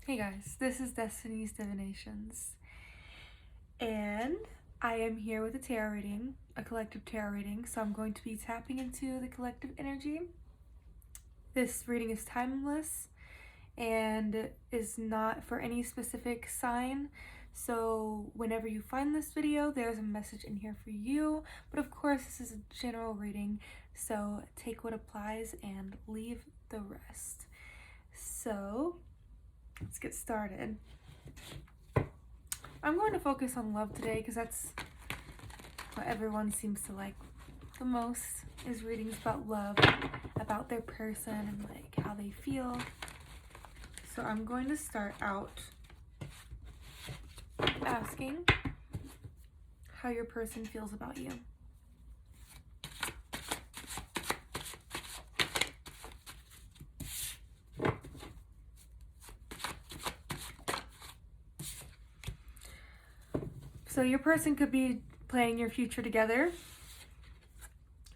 Hey guys, this is Destiny's Divinations, and I am here with a tarot reading, a collective tarot reading, so I'm going to be tapping into the collective energy. This reading is timeless and is not for any specific sign, so whenever you find this video, there's a message in here for you, but of course this is a general reading, so take what applies and leave the rest. So let's get started. I'm going to focus on love today because that's what everyone seems to like the most, is readings about love, about their person and like how they feel. So I'm going to start out asking how your person feels about you. So your person could be planning your future together.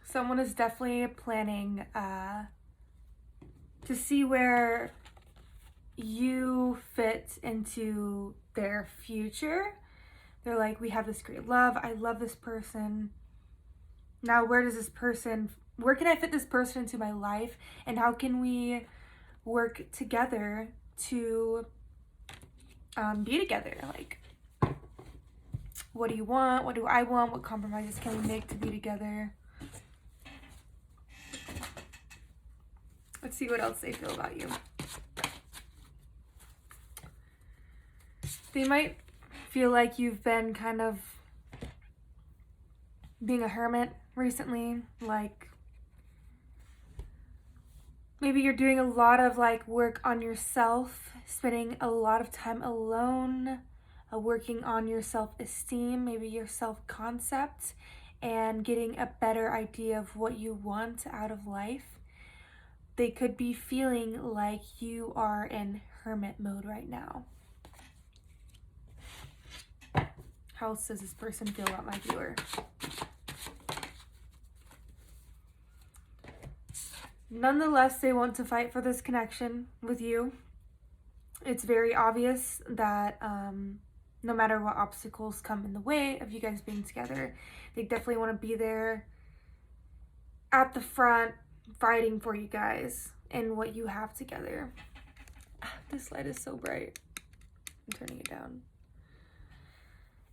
Someone is definitely planning to see where you fit into their future. They're like, we have this great love. I love this person. Now, where can I fit this person into my life? And how can we work together to be together? Like, what do you want? What do I want? What compromises can we make to be together? Let's see what else they feel about you. They might feel like you've been kind of being a hermit recently. Like, maybe you're doing a lot of like work on yourself, spending a lot of time alone, working on your self-esteem, maybe your self-concept, and getting a better idea of what you want out of life. They could be feeling like you are in hermit mode right now. How else does this person feel about my viewer? Nonetheless, they want to fight for this connection with you. It's very obvious that no matter what obstacles come in the way of you guys being together, they definitely want to be there at the front, fighting for you guys and what you have together. This light is so bright. I'm turning it down.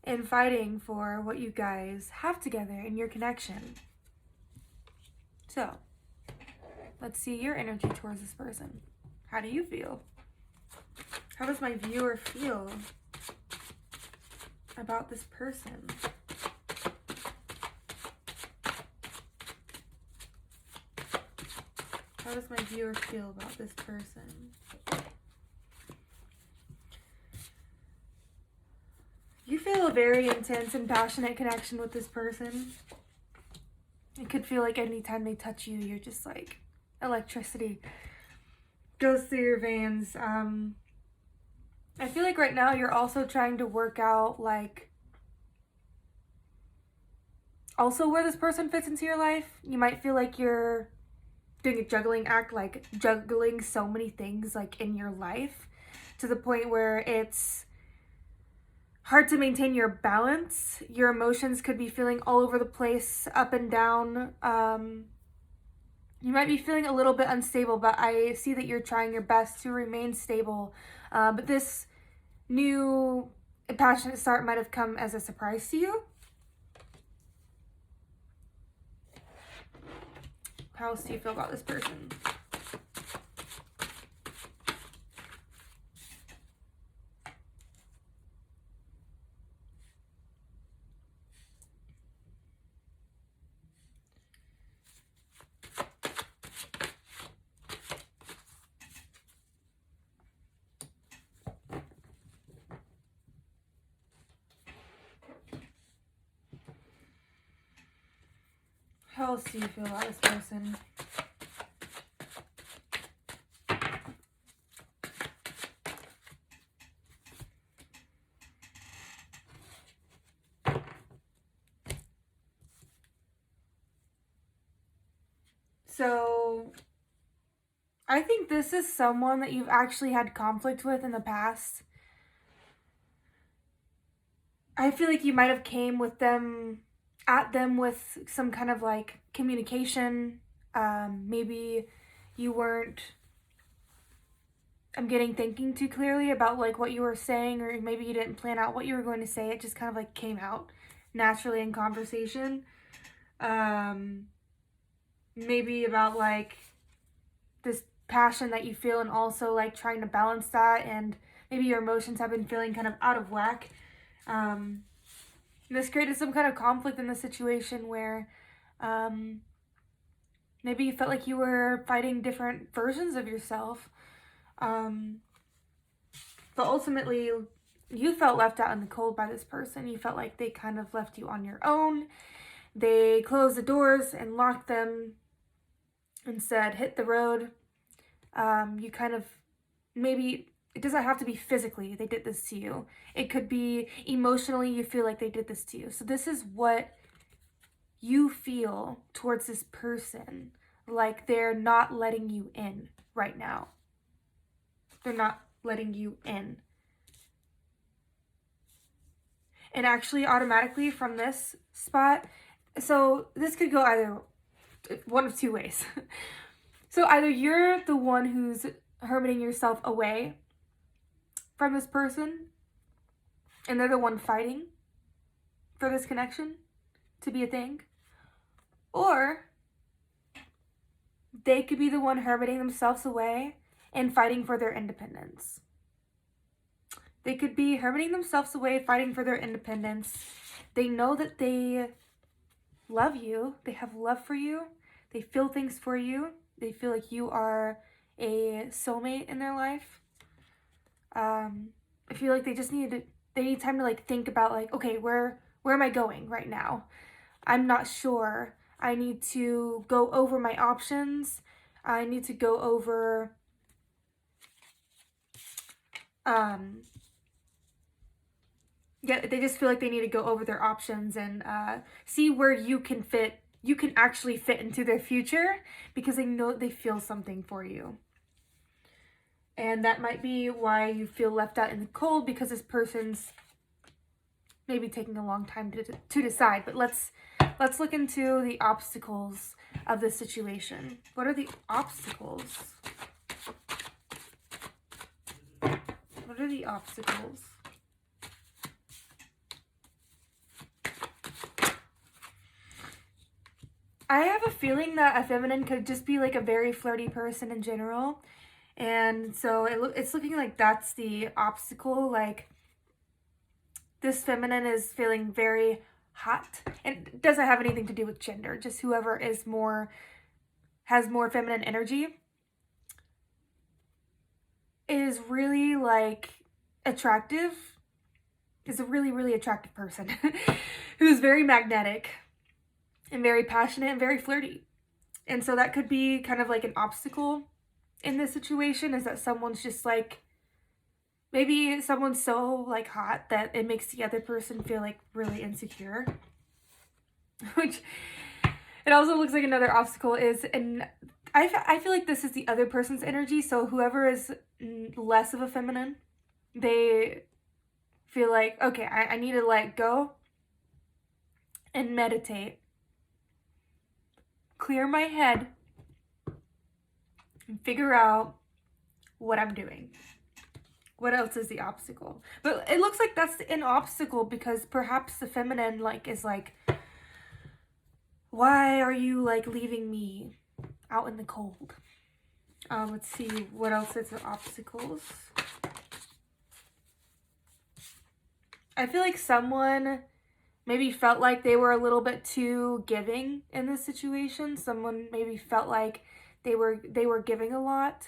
And fighting for what you guys have together in your connection. So, let's see your energy towards this person. How do you feel? How does my viewer feel about this person? How does my viewer feel about this person? You feel a very intense and passionate connection with this person. It could feel like anytime they touch you, you're just like, electricity goes through your veins. I feel like right now you're also trying to work out like also where this person fits into your life. You might feel like you're doing a juggling act, like juggling so many things like in your life to the point where it's hard to maintain your balance. Your emotions could be feeling all over the place, up and down. You might be feeling a little bit unstable, but I see that you're trying your best to remain stable. But this new passionate start might have come as a surprise to you. How else do you feel about this person? How else do you feel about this person? So I think this is someone that you've actually had conflict with in the past. I feel like you might have came with them at them with some kind of like communication. Maybe you weren't, I'm getting thinking too clearly about like what you were saying, or maybe you didn't plan out what you were going to say. It just kind of like came out naturally in conversation. Um, Maybe about like this passion that you feel, and also like trying to balance that, and maybe your emotions have been feeling kind of out of whack. Um, this created some kind of conflict in the situation where um, maybe you felt like you were fighting different versions of yourself. Um, but ultimately, you felt left out in the cold by this person. You felt like they kind of left you on your own. They closed the doors and locked them and said, hit the road. You kind of, maybe it doesn't have to be physically they did this to you. It could be emotionally you feel like they did this to you. So this is what you feel towards this person, like they're not letting you in right now. They're not letting you in. And actually, automatically from this spot, so this could go either one of two ways. So either you're the one who's hermiting yourself away from this person, and they're the one fighting for this connection to be a thing, or they could be the one hermiting themselves away and fighting for their independence. They could be hermiting themselves away, fighting for their independence. They know that they love you. They have love for you. They feel things for you. They feel like you are a soulmate in their life. I feel like they need time to like think about like, okay, where am I going right now? I'm not sure. I need to go over my options. I need to go over yeah, they just feel like they need to go over their options and see where you can actually fit into their future, because they know they feel something for you. And that might be why you feel left out in the cold, because this person's maybe taking a long time to decide. But let's look into the obstacles of this situation. What are the obstacles? What are the obstacles? I have a feeling that a feminine could just be like a very flirty person in general. And so it's looking like that's the obstacle. Like this feminine is feeling very hot. And it doesn't have anything to do with gender. Just whoever has more feminine energy is really like attractive. Is a really, really attractive person who's very magnetic and very passionate and very flirty. And so that could be kind of like an obstacle in this situation, is that someone's just like, maybe someone's so like hot that it makes the other person feel like really insecure. Which it also looks like another obstacle is, and I feel like this is the other person's energy. So whoever is less of a feminine, they feel like, okay, I need to let go and meditate, clear my head, and figure out what I'm doing. What else is the obstacle? But it looks like that's an obstacle, because perhaps the feminine like is like, why are you like leaving me out in the cold? Let's see what else is the obstacles. I feel like someone maybe felt like they were a little bit too giving in this situation. Someone maybe felt like they were giving a lot,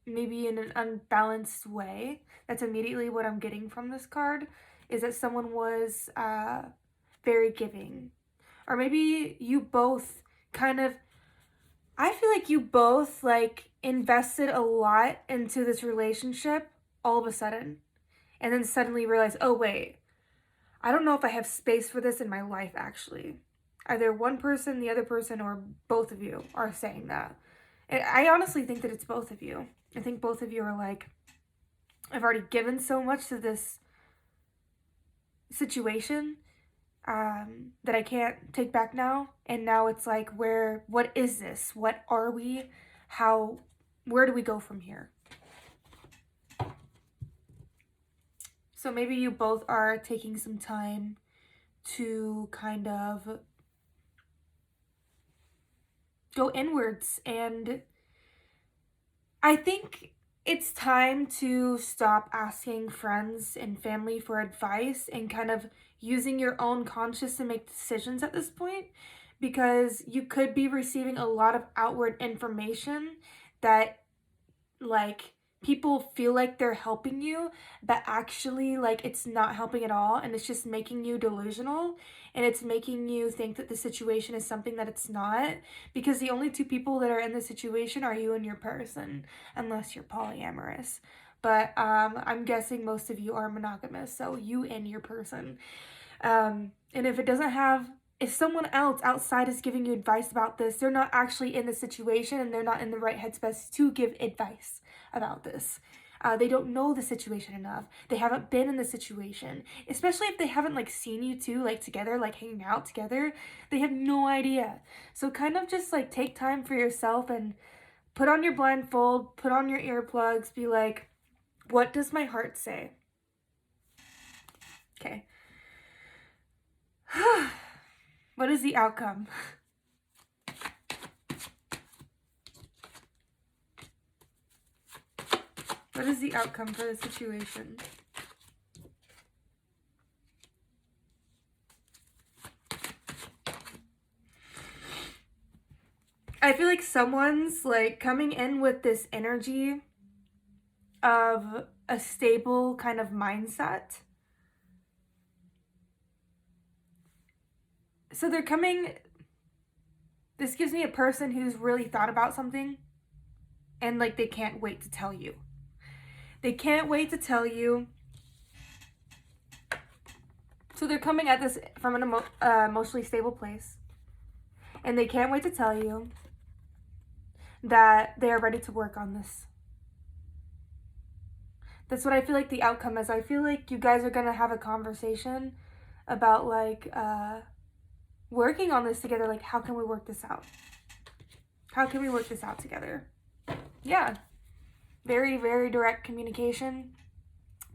maybe in an unbalanced way. That's immediately what I'm getting from this card, is that someone was very giving. Or maybe you both kind of, I feel like you both like invested a lot into this relationship all of a sudden, and then suddenly realize, oh wait, I don't know if I have space for this in my life actually. Either one person, the other person, or both of you are saying that. I honestly think that it's both of you. I think both of you are like, I've already given so much to this situation that I can't take back now. And now it's like, what is this? What are we? Where do we go from here? So maybe you both are taking some time to kind of go inwards. And I think it's time to stop asking friends and family for advice and kind of using your own conscience to make decisions at this point, because you could be receiving a lot of outward information that, like, people feel like they're helping you, but actually, like, it's not helping at all, and it's just making you delusional, and it's making you think that the situation is something that it's not, because the only two people that are in the situation are you and your person, unless you're polyamorous. But I'm guessing most of you are monogamous, so you and your person. And if someone else outside is giving you advice about this, they're not actually in the situation and they're not in the right headspace to give advice about this. They don't know the situation enough. They haven't been in the situation, especially if they haven't like seen you two like together, like hanging out together. They have no idea. So kind of just like take time for yourself and put on your blindfold, put on your earplugs, be like, what does my heart say? Okay. What is the outcome? What is the outcome for the situation? I feel like someone's like coming in with this energy of a stable kind of mindset. So they're coming, this gives me a person who's really thought about something and like they can't wait to tell you. They can't wait to tell you. So they're coming at this from an emotionally stable place. And they can't wait to tell you that they are ready to work on this. That's what I feel like the outcome is. I feel like you guys are going to have a conversation about like working on this together. Like, how can we work this out? How can we work this out together? Yeah. Very, very direct communication.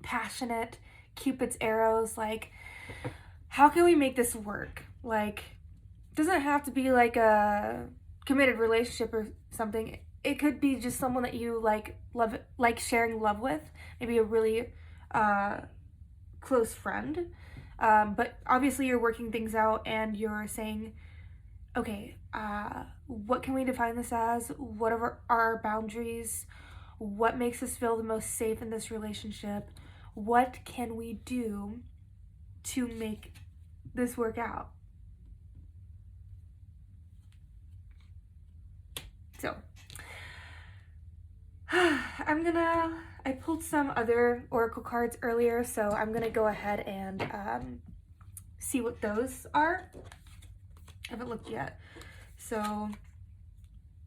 Passionate. Cupid's arrows. Like, how can we make this work? Like, it doesn't have to be like a committed relationship or something. It could be just someone that you like love, like sharing love with, maybe a really close friend. But obviously you're working things out and you're saying, okay, what can we define this as? What are our boundaries? What makes us feel the most safe in this relationship? What can we do to make this work out? So I pulled some other oracle cards earlier, so I'm gonna go ahead and see what those are. I haven't looked yet. So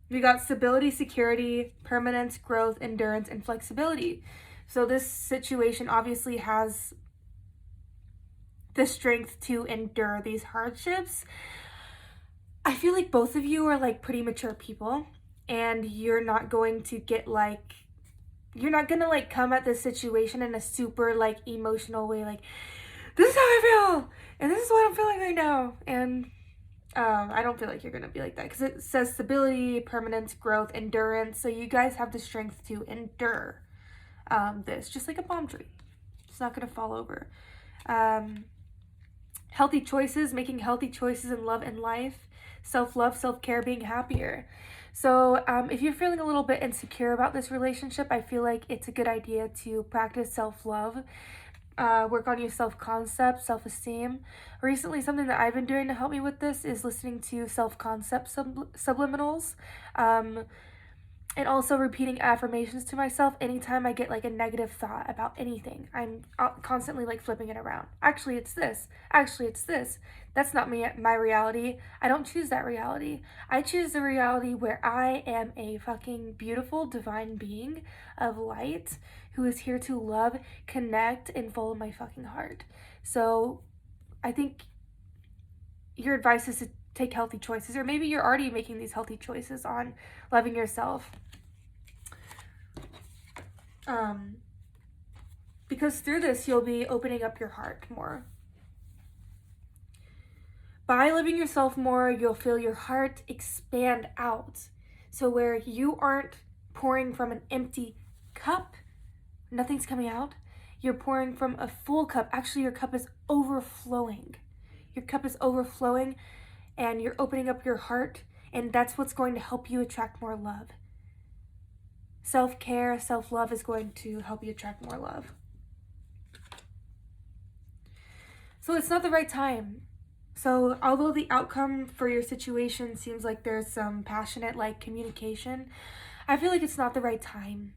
we got stability, security, permanence, growth, endurance, and flexibility. So this situation obviously has the strength to endure these hardships. I feel like both of you are like pretty mature people, and you're not going to get like, you're not gonna like come at this situation in a super like emotional way, like, this is how I feel and this is what I'm feeling right now. And I don't feel like you're gonna be like that, because it says stability, permanence, growth, endurance. So you guys have the strength to endure this, just like a palm tree. It's not gonna fall over. Healthy choices, making healthy choices in love and life. Self-love, self-care, being happier. So if you're feeling a little bit insecure about this relationship, I feel like it's a good idea to practice self-love. Work on your self-concept, self-esteem. Recently, something that I've been doing to help me with this is listening to self-concept subliminals. And also repeating affirmations to myself anytime I get like a negative thought about anything. I'm constantly like flipping it around. Actually, it's this. Actually, it's this. That's not me, my reality. I don't choose that reality. I choose the reality where I am a fucking beautiful divine being of light who is here to love, connect, and follow my fucking heart. So I think your advice is to take healthy choices, or maybe you're already making these healthy choices on loving yourself. Because through this, you'll be opening up your heart more. By loving yourself more, you'll feel your heart expand out. So where you aren't pouring from an empty cup, nothing's coming out. You're pouring from a full cup. Actually, your cup is overflowing. Your cup is overflowing, and you're opening up your heart, and that's what's going to help you attract more love. Self-care, self-love is going to help you attract more love. So it's not the right time. So although the outcome for your situation seems like there's some passionate like communication, I feel like it's not the right time.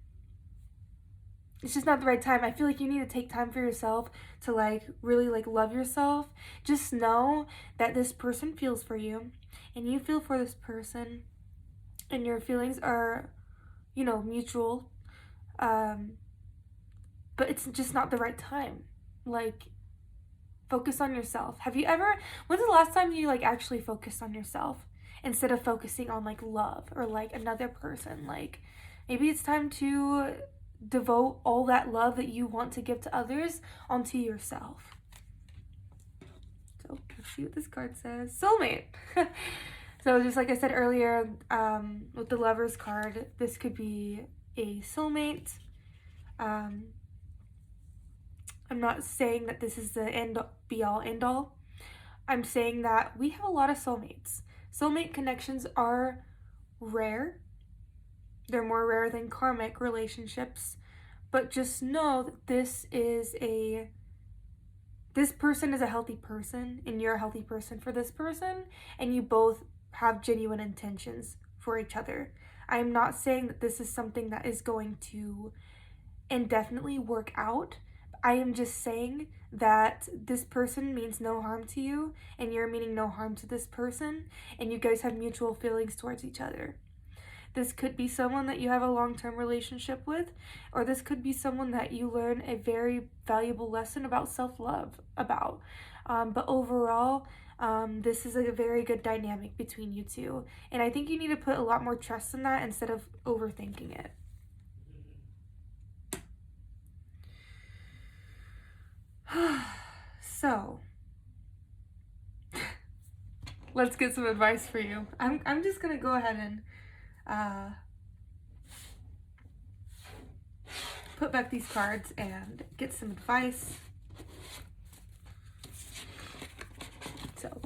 It's just not the right time. I feel like you need to take time for yourself to like really like love yourself. Just know that this person feels for you and you feel for this person, and your feelings are, you know, mutual. But it's just not the right time. Like, focus on yourself. When's the last time you like actually focused on yourself instead of focusing on like love or like another person? Like, maybe it's time to devote all that love that you want to give to others onto yourself. So let's see what this card says. Soulmate. So just like I said earlier, with the Lover's card, this could be a soulmate. I'm not saying that this is the end be all end all. I'm saying that we have a lot of soulmates. Soulmate connections are rare. They're more rare than karmic relationships. But just know that this person is a healthy person, and you're a healthy person for this person, and you both have genuine intentions for each other. I'm not saying that this is something that is going to indefinitely work out. I am just saying that this person means no harm to you, and you're meaning no harm to this person, and you guys have mutual feelings towards each other. This could be someone that you have a long-term relationship with, or this could be someone that you learn a very valuable lesson about self-love about. But overall, this is a very good dynamic between you two, and I think you need to put a lot more trust in that instead of overthinking it. So, let's get some advice for you. I'm just gonna go ahead and put back these cards and get some advice. So,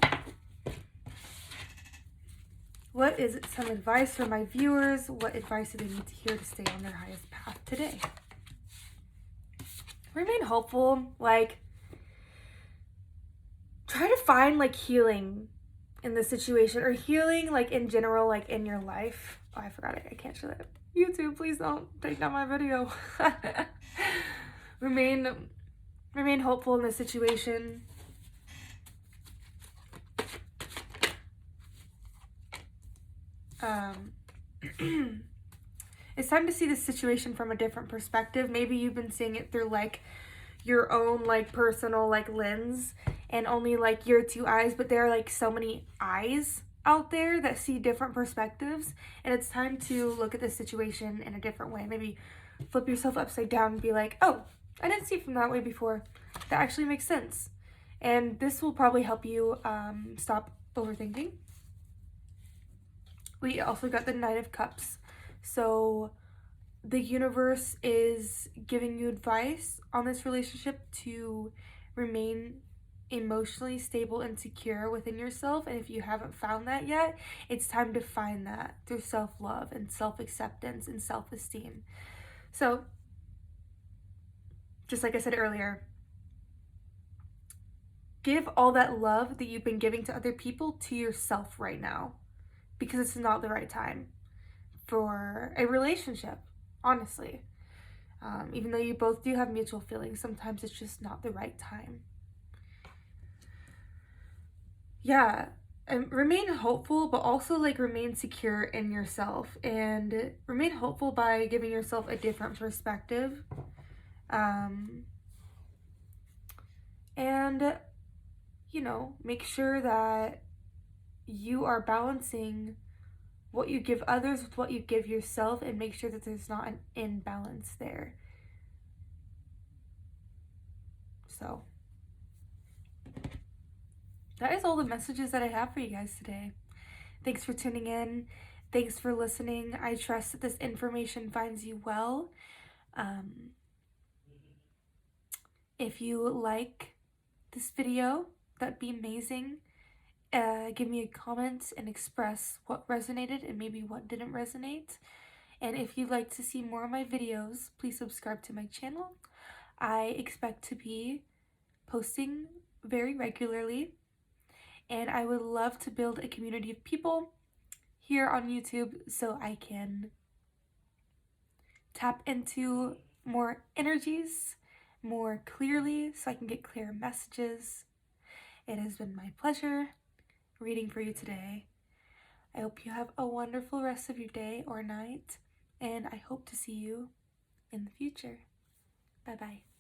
what is some advice for my viewers? What advice do they need to hear to stay on their highest path today? Remain hopeful. Like, try to find like healing in the situation, or healing like in general, like in your life. Oh, I forgot it. I can't show that. YouTube, please don't take down my video. Remain hopeful in this situation. It's time to see this situation from a different perspective. Maybe you've been seeing it through like your own like personal like lens and only like your two eyes, but there are like so many eyes out there that see different perspectives, and it's time to look at this situation in a different way. Maybe flip yourself upside down and be like, oh, I didn't see it from that way before. That actually makes sense. And this will probably help you stop overthinking. We also got the Knight of Cups. So the universe is giving you advice on this relationship to remain emotionally stable and secure within yourself. And if you haven't found that yet, it's time to find that through self-love and self-acceptance and self-esteem. So, just like I said earlier, give all that love that you've been giving to other people to yourself right now, because it's not the right time. for a relationship, honestly. Even though you both do have mutual feelings, sometimes it's just not the right time. Yeah, and remain hopeful, but also like remain secure in yourself, and remain hopeful by giving yourself a different perspective. And make sure that you are balancing what you give others with what you give yourself, and make sure that there's not an imbalance there. So that is all the messages that I have for you guys today. Thanks for tuning in. Thanks for listening. I trust that this information finds you well. If you like this video, that'd be amazing. Give me a comment and express what resonated and maybe what didn't resonate. And if you'd like to see more of my videos, please subscribe to my channel. I expect to be posting very regularly, and I would love to build a community of people here on YouTube so I can tap into more energies more clearly, so I can get clear messages. It has been my pleasure reading for you today. I hope you have a wonderful rest of your day or night, and I hope to see you in the future. Bye bye.